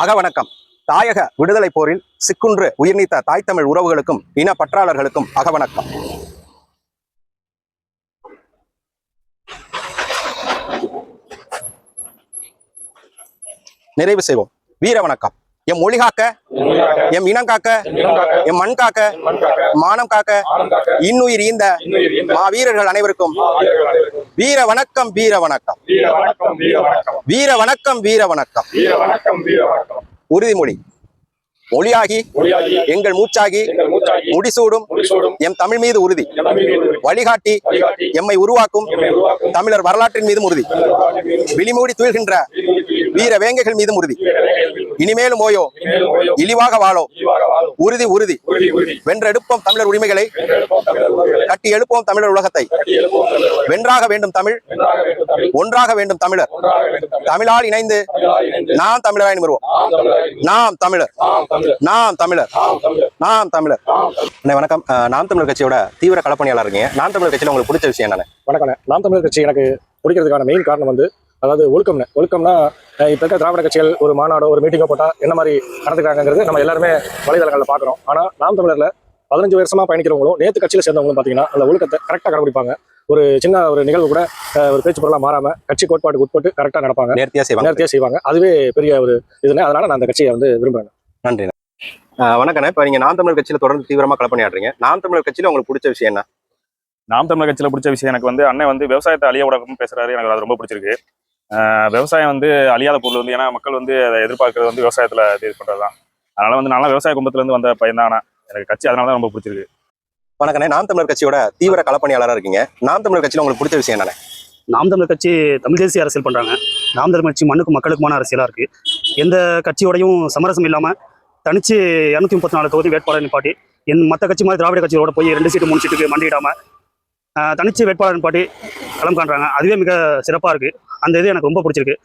அகவணக்கம். தாயக விடுதலை போரில் சிக்குன்று உயிர்நீத்த தாய் தமிழ் உறவுகளுக்கும் இன பற்றாளர்களுக்கும் அகவணக்கம். நிறைவு செய்வோம். வீர வணக்கம். எம் மொழி காக்க, எம் இனம் காக்க, எம் மண் காக்க, மானம் காக்க, இன்னுயிர் ஈந்த வீரர்கள் அனைவருக்கும் வீர வணக்கம். வீர வணக்கம். வீர வணக்கம். வீர வணக்கம். உறுதிமொழி. மொழியாகி எங்கள் மூச்சாகி முடிசூடும் எம் தமிழ் மீது உறுதி. வழிகாட்டி எம்மை உருவாக்கும் தமிழர் வரலாற்றின் மீதும் உறுதி. விழிமூடி துயில்கின்ற வீர வேங்கைகள் மீதும் உறுதி. இனிமேலும் ஓயோ இழிவாக வாழோ உறுதி உறுதி. வென்றெடுப்போம் தமிழர் உரிமைகளை, கட்டி எழுப்போம் தமிழர் உலகத்தை. வென்றாக வேண்டும் தமிழ், ஒன்றாக வேண்டும் தமிழர். தமிழால் இணைந்து நாம் தமிழராய் நிமிர்வோம். நாம் தமிழர், நாம் தமிழர், நாம் தமிழர். வணக்கம். நாம் தமிழர் கட்சியோட தீவிர களப்பணியாளர் இருக்கீங்க. நாம் தமிழர் கட்சியில உங்களுக்கு பிடிச்ச விஷயம் என்னன்னு? வணக்கம். நாம் தமிழர் கட்சி எனக்கு பிடிக்கிறதுக்கான மெயின் காரணம் அதாவது ஒழுக்கம்னா இப்போ இருக்க திராவிட கட்சிகள் ஒரு மாநாடோ ஒரு மீட்டிங்கோ போட்டால் என்ன மாதிரி நடந்துக்கிறாங்கிறது நம்ம எல்லாருமே வலைதளங்களில் பார்க்குறோம். ஆனால் நாம் தமிழரில் 15 வருஷமாக பயணிக்கிறவங்களும் நேற்று கட்சியில் சேர்ந்தவங்களும் பார்த்தீங்கன்னா அந்த ஒழுக்கத்தை கரெக்டாக கடைபிடிப்பாங்க. ஒரு சின்ன ஒரு நிகழ்வு கூட ஒரு பேச்சு பொருளாக மாறாமல் கட்சி கோட்பாட்டுக்கு உட்பட்டு கரெக்டாக நடப்பாங்க, நேர்த்தியாக செய்வாங்க. அதுவே பெரிய ஒரு இதுன்னு அதனால நான் அந்த கட்சியை விரும்புகிறேன். நன்றி. வணக்கம். இப்போ நீங்கள் நாம் தமிழர் கட்சியில் தொடர்ந்து தீவிரமாக களப்பணியாடுறீங்க. நாம் தமிழர் கட்சியில் உங்களுக்கு பிடிச்ச விஷயம் என்ன? நாம் தமிழர் கட்சியில் பிடிச்ச விஷயம் எனக்கு அண்ணன் விவசாயத்தை அழிய விடாம பேசுறாரு. எனக்கு அது ரொம்ப பிடிச்சிருக்கு. விவசாயம் அழியாத பொருள் ஏன்னா மக்கள் அதை எதிர்பார்க்கறது விவசாயத்துல இது பண்றதுதான். அதனால நல்லா விவசாய குடும்பத்துல இருந்து வந்த பையன் தான் எனக்கு கட்சி, அதனாலதான் ரொம்ப பிடிச்சிருக்கு. வணக்கம். நாம் தமிழர் கட்சியோட தீவிர களப்பணியாளராக இருக்கீங்க. நாம் தமிழர் கட்சியில் உங்களுக்கு பிடிச்ச விஷயம் என்ன? நாம் தமிழர் கட்சி தமிழ் தேசிய அரசியல் பண்றாங்க. நாம் தமிழர் கட்சி மண்ணுக்கும் மக்களுக்குமான அரசியலா இருக்கு. எந்த கட்சியோடையும் சமரசம் இல்லாம தனிச்சு 234 தொகுதி வேட்பாளர் நிப்பாட்டி மற்ற கட்சி மாதிரி திராவிட கட்சியோட போய் 2 சீட்டு 3 சீட்டுக்கு மண்டியிடாம தனிச்சு வேட்பாளர் நிப்பாட்டி களம் காண்றாங்க. அதுவே மிக சிறப்பா இருக்கு. அந்த இது எனக்கு ரொம்ப பிடிச்சிருக்கு.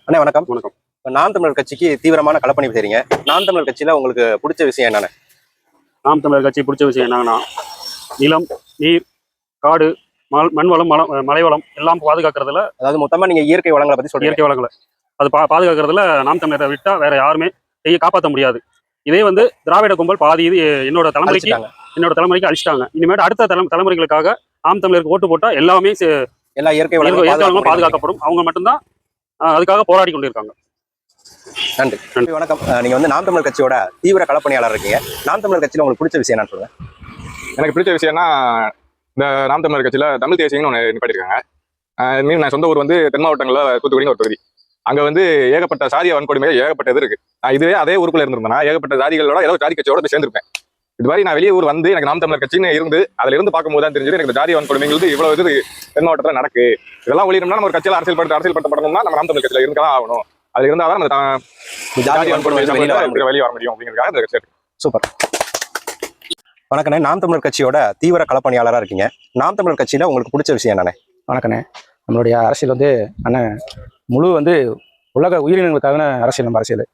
அண்ணே வணக்கம். வணக்கம். நாம் தமிழர் கட்சிக்கு தீவிரமான களப்பணி செய்றீங்க. நாம் தமிழர் கட்சியில உங்களுக்கு பிடிச்ச விஷயம் என்னன்னு? நாம் தமிழர் கட்சி பிடிச்ச விஷயம் என்னன்னா நிலம், நீர், காடு, மண் வளம், மலை வளம் எல்லாம் பாதுகாக்கிறதுல, அதாவது மொத்தமா நீங்க இயற்கை வளங்களை பத்தி சொல்றீங்க. இயற்கை வளங்களை அது பாதுகாக்கிறதுல நாம் தமிழரை விட்டா வேற யாருமே காப்பாற்ற முடியாது. இதே திராவிட கும்பல் பாதி இது என்னோட தலைமுறைக்கு அழிச்சிட்டாங்க. இனிமேல் அடுத்த தலைமுறைகளுக்காக நாம் தமிழருக்கு ஓட்டு போட்டா எல்லாமே எல்லா இயற்கை வளங்களும் பாதுகாக்கப்படும். அவங்க மட்டும்தான் அதுக்காக போராடி கொண்டிருக்காங்க. நன்றி. நன்றி. வணக்கம். நீங்க நாம் தமிழர் கட்சியோட தீவிர களப்பணியாளர் இருக்கீங்க. நாம் தமிழர் கட்சியில உங்களுக்கு பிடிச்ச விஷயம் என்ன சொல்லுங்க? எனக்கு பிடிச்ச விஷயம்னா இந்த நாம் தமிழர் கட்சியில தமிழ் தேசியம்னு ஒன்று நிப்பாட்டிருக்காங்க. நான் சொந்த ஊர் தென் மாவட்டங்களில் தூத்துக்குடின்னு ஒரு தொகுதி. அங்க ஏகப்பட்ட சாதிய வன்கொடுமை ஏகப்பட்ட இது இருக்கு. இதுவே அதே ஊருக்குள்ள இருந்திருந்தேன்னா ஏகப்பட்ட ஜாதிகளோட ஏதோ ஜாதி கட்சியோட போய் சேர்ந்திருப்பேன். இது மாதிரி நான் வெளியே ஊர் எனக்கு நாம் தமிழர் கட்சின்னு இருந்து அதுல இருந்து பார்க்கும்போது தான் தெரிஞ்சது எனக்கு ஜாதி வன்கொடுமைங்கிறது இவ்வளவு இது தென் மாவட்டத்தில் நடக்கு. இதெல்லாம் ஒளியணும்னா நம்ம ஒரு கட்சியில் அரசியல்படுத்தப்படணும்னா நம்ம நாம் தமிழர் கட்சியில இருந்துதான் ஆகணும். அது இருந்தாதான் நம்ம ஜாதி வன்கொடுமை வெளியே வர முடியும் அப்படிங்கிறதுக்காக இந்த கட்சி. சூப்பர். வணக்கண்ணே. நாம் தமிழர் கட்சியோட தீவிர களப்பணியாளராக இருக்கீங்க. நாம் தமிழர் கட்சியில உங்களுக்கு பிடிச்ச விஷயம் என்னண்ணே? வணக்கண்ணே. நம்மளுடைய அரசியல் அண்ணன் முழு உலக உயிரினங்களுக்கான அரசியல். நம்ம அரசியல்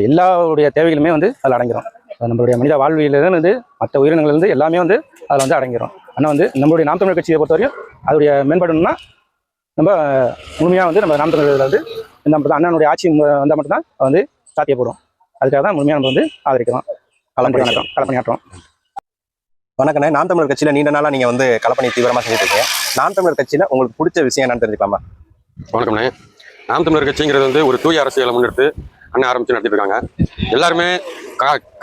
எல்லாருடைய தேவைகளுமே அதில் அடங்கிடும். நம்மளுடைய மனித வாழ்விலிருந்து மற்ற உயிரினங்கள்லேருந்து எல்லாமே அதில் அடங்கிடும். ஆனால் நம்மளுடைய நாம் தமிழர் கட்சியை பொறுத்தவரையும் அதோடைய மேம்படணும்னா நம்ம முழுமையாக நம்ம நாம் தமிழர்கள் நம்ம அண்ணனுடைய ஆட்சி வந்தால் மட்டும்தான் சாத்தியப்படும். அதுக்காக தான் முழுமையாக நம்ம ஆதரிக்கிறோம், களப்பணியாற்றோம். வணக்கண்ணே. நாம் தமிழர் கட்சியில நீண்ட நாளா நீங்க களப்பணி தீவிரமா செஞ்சுட்டு இருக்கீங்க. நாம் தமிழர் கட்சியில உங்களுக்கு பிடிச்ச விஷயம் என்னன்னு தெரிஞ்சுக்கலாமா? வணக்கம்ண்ணே. நாம் தமிழர் கட்சிங்கிறது ஒரு தூய அரசியலை முன்னெடுத்து அண்ணன் ஆரம்பிச்சு நடத்திட்டு இருக்காங்க. எல்லாருமே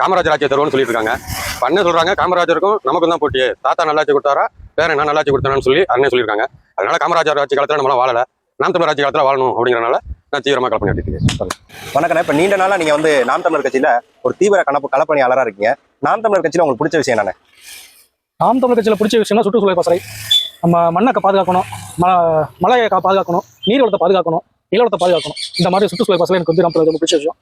காமராஜர் ஆட்சியை தருவோம்னு சொல்லிட்டு இருக்காங்க. இப்போ அண்ணன் சொல்றாங்க காமராஜருக்கும் நமக்கும் தான் போட்டியே, தாத்தா நல்லாட்சி கொடுத்தாரா வேற என்ன நல்லாட்சி கொடுத்தானு சொல்லி அண்ணன் சொல்லியிருக்காங்க. அதனால காமராஜர் ஆட்சி காலத்தில் நம்மளால வாழலை, நாம் தமிழர் ஆட்சி காலத்தில் வாழணும் அப்படிங்கிறனால நான் தீவிரமாக களப்பணி நடத்திட்டு இருக்கேன். வணக்கண்ணே. இப்போ நீண்ட நாளா நீங்க நாம் தமிழர் கட்சியில ஒரு தீவிர களப்பணியாளராக இருக்கீங்க. நாம் தமிழர் கட்சியில உங்களுக்கு பிடிச்ச விஷயம் என்னண்ணே? நாம் தமிழர் கட்சியில் பிடிச்ச விஷயம்னா சுற்றுச்சூழல் பசறை. நம்ம மண்ணை பாதுகாக்கணும், மலையை பாதுகாக்கணும், நீர்வளத்தை பாதுகாக்கணும், நிலவளத்தை பாதுகாக்கணும். இந்த மாதிரி சுற்றுச்சூழல் பசலை எனக்கு நாம் தமிழர் ரொம்ப பிடிச்ச விஷயம்.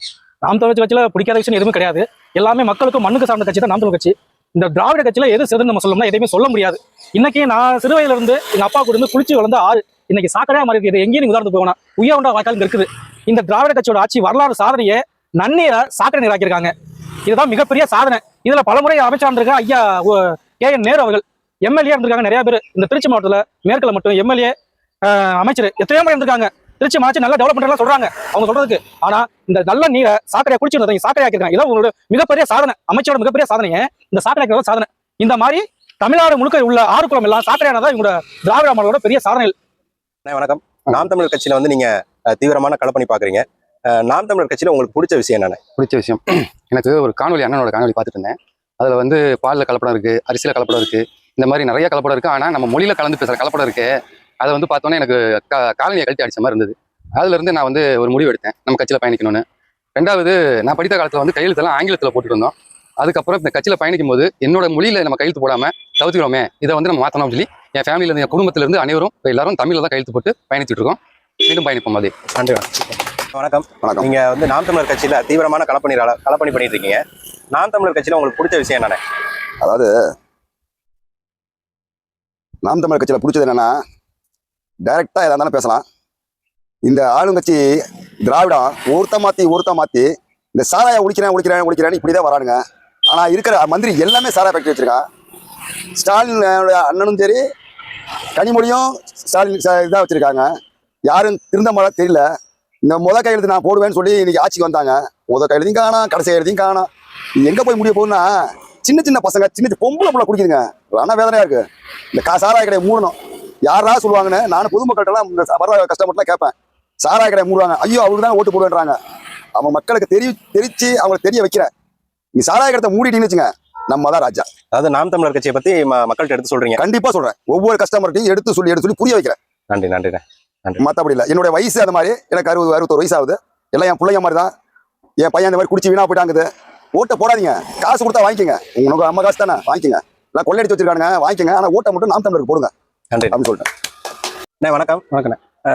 நாம் தமிழர் கட்சியில் பிடிக்காத விஷயம் எதுவும் கிடையாது. எல்லாமே மக்களுக்கும் மண்ணுக்கு சார்ந்த கட்சி தான் நாம் தமிழர் கட்சி. இந்த திராவிட கட்சியில எது சிறந்து நம்ம சொல்லணும்னா எதையுமே சொல்ல முடியாது. இன்னைக்கு நான் சிறு வயதுல இருந்து எங்க அப்பா கூட குளிச்சு வளர்ந்த ஆறு இன்னைக்கு சாக்கடையா மாறி இருக்குது. எங்கேயும் நீங்க உதாரணத்துக்கு போனா உயர்வுண்டா வாய்க்கால் இருக்குது. இந்த திராவிட கட்சியோட ஆட்சி வரலாறு சாதனையை நன்னீரை சாக்கடை நீராக்கியிருக்காங்க. இதுதான் மிகப்பெரிய சாதனை. இதுல பலமுறை அமைச்சர் இருந்திருக்காங்க ஐயா KN நேரு அவர்கள். எம்எல்ஏ இருந்திருக்காங்க நிறைய பேர். இந்த திருச்சி மாவட்டத்தில் மேற்குல மட்டும் எம்எல்ஏ அமைச்சர் எத்தனையோ முறை இருந்திருக்காங்க. திருச்சி மாற்றி நல்லா டெவலப் பண்றதா சொல்றாங்க அவங்க சொல்றதுக்கு. ஆனா இந்த நல்ல நீரை சாக்கடையை குடிச்சிருந்தது சாக்கடை ஆக்கிருக்காங்க. இதான் உங்களோட மிகப்பெரிய சாதனை, அமைச்சரோட மிகப்பெரிய சாதனைங்க இந்த சாக்கடை ஆக்கிறத சாதனை. இந்த மாதிரி தமிழ்நாடு முழுக்க உள்ள 6 குளம் எல்லாம் சாக்கடையானதான் இவங்களோட திராவிட மாடலோட பெரிய சாதனைகள். வணக்கம். நாம் தமிழர் கட்சியில வந்து நீங்க தீவிரமான களப்பணி பாக்குறீங்க. நாம் தமிழர் கட்சியில உங்களுக்கு பிடிச்ச விஷயம் என்னென்ன? பிடிச்ச விஷயம் எனக்கு ஒரு காணொலி, அண்ணனோட காணொலி பார்த்துட்டு இருந்தேன். அதில் வந்து பாலில் கலப்படம் இருக்குது, அரிசியில் கலப்படம் இருக்குது, இந்த மாதிரி நிறைய கலப்படம் இருக்குது. ஆனால் நம்ம மொழியில் கலந்து பேசுகிற கலப்படம் இருக்குது. அதை வந்து பார்த்தோன்னே எனக்கு காலனியை கழட்டி அடிச்ச மாதிரி இருந்தது. அதுலேருந்து நான் வந்து ஒரு முடிவு எடுத்தேன் நம்ம கட்சியில் பயணிக்கணும்னு. ரெண்டாவது, நான் படித்த காலத்தில் வந்து கையெழுத்தெல்லாம் ஆங்கிலத்தில் போட்டுட்டு இருந்தோம். அதுக்கப்புறம் இந்த கட்சியில் பயணிக்கும் போது என்னோட மொழியில் நம்ம கையெழுத்து போடாமல் தவிர்க்கிறோமே, இதை வந்து நம்ம மாற்றணும் சொல்லி என் ஃபேமிலியிலேருந்து என் குடும்பத்திலேருந்து அனைவரும் இப்போ எல்லாரும் தமிழில் தான் கையெழுத்து போட்டு பயணிச்சுட்டு இருக்கோம். மீண்டும் பயணிப்போம். அதே நன்றி. வணக்கம். வணக்கம். நீங்க வந்து நாம் தமிழர் கட்சியில தீவிரமான களப்பணி பண்ணிட்டு இருக்கீங்க. நாம் தமிழர் கட்சியில உங்களுக்கு பிடிச்ச விஷயம் என்னென்ன? அதாவது நாம் தமிழர் கட்சியில் பிடிச்சது என்னன்னா, டைரக்டா எதா இருந்தாலும் பேசலாம். இந்த ஆளுங்கட்சி திராவிடம் ஒருத்த மாத்தி இந்த சாராயை ஒழிக்கிறேன்னு இப்படிதான் வரானுங்க. ஆனா இருக்கிற மந்திரி எல்லாமே சாராய ஃபேக்டரி வச்சிருக்கான். ஸ்டாலின் அண்ணனும் சரி, கனிமொழியும் ஸ்டாலின் இதாக வச்சிருக்காங்க. யாரும் திருந்த மாதிரி தெரியல. இந்த கையெழுத்து நான் போடுவேன்னு சொல்லி இன்னைக்கு ஆட்சிக்கு வந்தாங்க. கையெழுத்தையும் காணோம், கடைசி எழுதியும் காணோம். எங்க போய் முடிய போகுதுன்னா, சின்ன பசங்க, சின்ன பொம்பளை புள்ள குடிக்குதுங்க. ஆனா வேதனையா இருக்கு. இந்த சாராய கடையை மூடணும். யாரா சொல்லுவாங்கன்னு நான் பொதுமக்கள்கிட்டலாம் இந்த வர கஷ்டப்பட்டுலாம் கேட்பேன். சாராய கடையை மூடுவாங்க, ஐயோ அவருக்கு தான் ஓட்டு போடுவேன்றாங்க. அவன் மக்களுக்கு தெரிவிச்சு அவங்களுக்கு தெரிய வைக்கிறேன். நீ சாராய கடத்தை மூடிட்டீங்கன்னு வச்சுங்க, நம்ம தான் ராஜா. அதாவது நாம் தமிழர் கட்சியை பத்தி மக்கள்கிட்ட எடுத்து சொல்றீங்க? கண்டிப்பா சொல்றேன். ஒவ்வொரு கஸ்டமர்கிட்டையும் எடுத்து சொல்லி புரிய வைக்கிறேன். நன்றி. மற்றபடி இல்லை. என்னுடைய வயசு அது மாதிரி. எனக்கு 61 வயசு ஆகுது. எல்லாம் என் பிள்ளைங்க மாதிரி தான். என் பையன் இந்த மாதிரி குடிச்சு வீணா போயிட்டாங்குது. ஓட்டை போடாதீங்க. காசு கொடுத்தா வாங்கிக்கோங்க. உங்களுக்கு அம்மா காசு தானே, வாங்கிக்கோங்க. எல்லாம் கொள்ளையடிச்சு வச்சிருக்கானுங்க, வாங்கிக்கோங்க. ஆனால் ஓட்டை மட்டும் நாம் தமிழருக்கு போடுங்க. நன்றி அப்படின்னு சொல்லிட்டேன். வணக்கம்.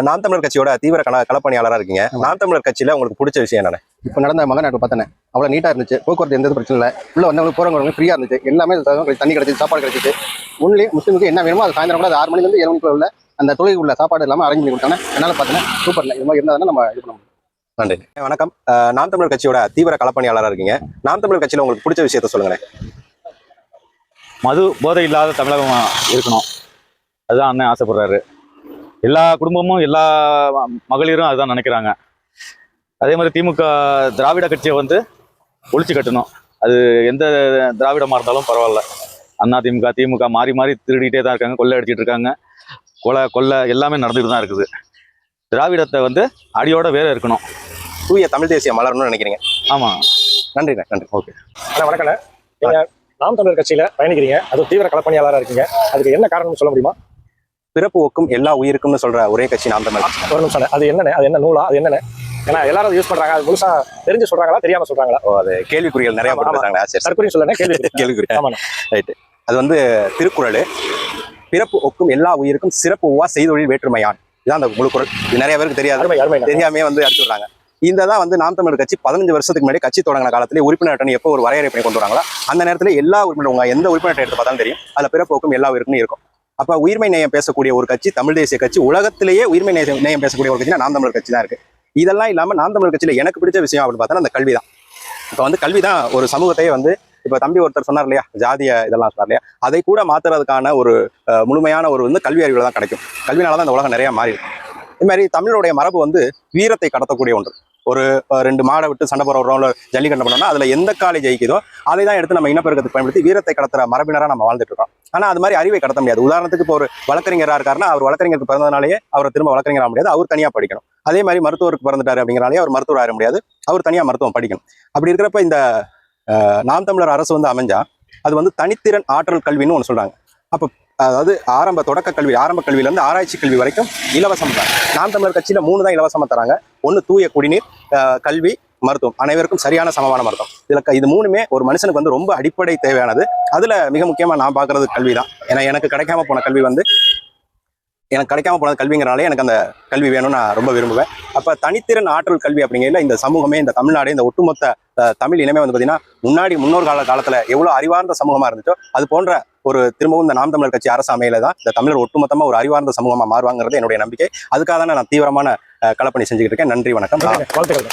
நாம் தமிழர் கட்சியோட தீவிர களப்பணியாளராக இருக்கீங்க. நாம் தமிழர் கட்சியில உங்களுக்கு பிடிச்ச விஷயம் என்னென்ன? இப்போ நடந்த மகன் பார்த்தேன், அவ்வளோ நீட்டாக இருந்துச்சு. போக்குவரத்து எந்த பிரச்சனை இல்லை. உள்ள வந்தவங்க போகிறவங்க ஃப்ரீயாக இருந்துச்சு. எல்லாமே தண்ணி கிடைச்சிது, சாப்பாடு கிடைச்சிச்சு. ஒன்லி முஸ்லீமுக்கு என்ன வேணுமோ அது சாயந்தரம் கூட அது 6 மணிலேருந்து 7 மணிக்குள்ள உள்ள அந்த தொழில் உள்ள சாப்பாடு இல்லாமல் அரேஞ்ச் பண்ணி கொடுத்தாங்க. என்னால் பார்த்தேன் சூப்பர். இது மாதிரி இருந்தால் நம்ம இது பண்ண முடியும். நன்றி. வணக்கம். நாம் தமிழர் கட்சியோட தீவிர களப்பணியாளராக இருக்கீங்க. நாம் தமிழர் கட்சியில உங்களுக்கு பிடிச்ச விஷயத்த சொல்லுங்களேன். மது போதை இல்லாத தமிழகம் இருக்கணும், அதுதான் அண்ணன் ஆசைப்படுறாரு. எல்லா குடும்பமும் எல்லா மகளிரும் அதுதான் நினைக்கிறாங்க. அதே மாதிரி திமுக திராவிட கட்சியை வந்து ஒழிச்சு கட்டணும். அது எந்த திராவிடமாக இருந்தாலும் பரவாயில்ல. அண்ணா திமுக மாறி திருடிட்டே தான் இருக்காங்க, கொள்ளை அடிச்சிட்டு இருக்காங்க. கொள்ளை எல்லாமே நடந்துட்டு தான் இருக்குது. திராவிடத்தை வந்து அடியோட வேற இருக்கணும். தூய தமிழ் தேசியம் மலரணும்னு நினைக்கிறீங்க? ஆமா. நன்றி. ஓகே. வணக்கம். நீங்க நாம் தமிழர் கட்சியில பயணிக்கிறீங்க, அது தீவிர களப்பணியாளராக இருக்கீங்க. அதுக்கு என்ன காரணம்னு சொல்ல முடியுமா? பிறப்பு ஒக்கும் எல்லா உயிருக்கும்னு சொல்ற ஒரே கட்சி நாம் தமிழர். ஒரு நிமிஷம். அது என்னன்னு, அது என்ன நூலா, அது என்னன்னு? ஏன்னா எல்லாரும் யூஸ் பண்றாங்க. அது முழுசா தெரிஞ்சு சொல்றாங்களா, தெரியாம சொல்றாங்களா? அது கேள்விக்குறிகள் நிறைய போட்டுருக்காங்க. தற்கொலை சொல்லுங்க. கேள்விக்குறி. ரைட். அது வந்து திருக்குறள். பிறப்பு ஒக்கும் எல்லா உயிருக்கும் சிறப்பு உவா செய்தொழில் வேற்றுமையான். இதான் அந்த முழு குறள். இது நிறைய பேருக்கு தெரியாது, தெரியாமே வந்து அடிச்சுடுறாங்க. இந்த தான் வந்து நாம் தமிழர் கட்சி 15 வருஷத்துக்கு முன்னாடி கட்சி தொடங்கின காலத்திலே உறுப்பினர் அட்டை எப்போ ஒரு வரையறை பண்ணி கொண்டு வராங்களோ அந்த நேரத்தில் எல்லா உறுப்பினர், உங்க எந்த உறுப்பினர் எடுத்து பார்த்தாலும் தெரியும், அதுல பிறப்போக்கும் எல்லா உயிருக்கும் இருக்கும். அப்ப உயிர்மை நேயம் பேசக்கூடிய ஒரு கட்சி, தமிழ் தேசிய கட்சி, உலகத்திலேயே உயிர்மை நேயம் பேசக்கூடிய ஒரு கட்சினா நாம் தமிழர் கட்சி தான் இருக்கு. இதெல்லாம் இல்லாம நாம் தமிழர் கட்சியில எனக்கு பிடிச்ச விஷயம் அப்படின்னு பார்த்தா அந்த கல்வி தான். இப்ப வந்து கல்வி தான் ஒரு சமூகத்தையே வந்து, இப்ப தம்பி ஒருத்தர் சொன்னார் இல்லையா, ஜாதிய இதெல்லாம் சொன்னார் இல்லையா, அதை கூட மாத்துறதுக்கான ஒரு முழுமையான ஒரு வந்து கல்வி அறிவுல தான் கிடைக்கும். கல்வினாலதான் இந்த உலகம் நிறைய மாறி இருக்கு. இது மாதிரி தமிழருடைய மரபு வந்து வீரத்தை கடத்தக்கூடிய ஒன்று. ஒரு 2 மாடை விட்டு சண்டை போற ஒரு ஜல்லிக்கட்டு பண்ணோம்னா அதுல எந்த காலை ஜெயிக்குதோ அதை தான் எடுத்து நம்ம இனப்பெருக்கத்துக்கு பயன்படுத்தி வீரத்தை கடத்துற மரபினரா நம்ம வாழ்ந்துட்டு இருக்கோம். ஆனா அது மாதிரி அறிவை கடத்த முடியாது. உதாரணத்துக்கு இப்போ ஒரு வழக்கறிஞரா இருக்காருன்னா அவர் வழக்கறிஞருக்கு பிறந்ததுனாலேயே அவர் திரும்ப வழக்கறிஞராக முடியாது, அவர் தனியா படிக்கணும். அதே மாதிரி மருத்துவருக்கு பிறந்துட்டாரு அப்படிங்கிறனாலே அவர் மருத்துவர் ஆக முடியாது, அவர் தனியா மருத்துவம் படிக்கணும். அப்படி இருக்கிறப்ப இந்த நாம் தமிழர் அரசு வந்து அமைஞ்சா அது வந்து தனித்திறன் ஆற்றல் கல்வின்னு ஒன்று சொல்றாங்க. அப்போ அதாவது தொடக்க கல்வி, ஆரம்ப கல்வியில இருந்து ஆராய்ச்சி கல்வி வரைக்கும் இலவசம் தான். நாம் தமிழர் கட்சியில 3 தான் இலவசமா தராங்க. ஒன்று தூய குடிநீர், கல்வி, மருத்துவம். அனைவருக்கும் சரியான சமமான மருத்துவம். இது 3மே ஒரு மனுஷனுக்கு வந்து ரொம்ப அடிப்படை தேவையானது. அதுல மிக முக்கியமா நான் பாக்குறது கல்வி தான். ஏன்னா எனக்கு கிடைக்காம போன கல்விங்கிறனாலே எனக்கு அந்த கல்வி வேணும்னு நான் ரொம்ப விரும்புவேன். அப்ப தனித்திறன் ஆற்றல் கல்வி அப்படிங்கிறதுல இந்த சமூகமே, இந்த தமிழ்நாடு, இந்த ஒட்டுமொத்த தமிழ் இனமே வந்து பார்த்தீங்கன்னா முன்னோர் காலத்துல எவ்வளவு அறிவார்ந்த சமூகமா இருந்துச்சோ அது போன்ற ஒரு திரும்பவும் இந்த நாம் தமிழர் கட்சி அரசு அமையில தான் இந்த தமிழர் ஒட்டுமொத்தமா ஒரு அறிவார்ந்த சமூகமா மாறுவாங்கிறது என்னுடைய நம்பிக்கை. அதுக்காக தான் நான் தீவிரமான களப்பணி செஞ்சுக்கிட்டு இருக்கேன். நன்றி, வணக்கம், வாழ்த்துக்கள்.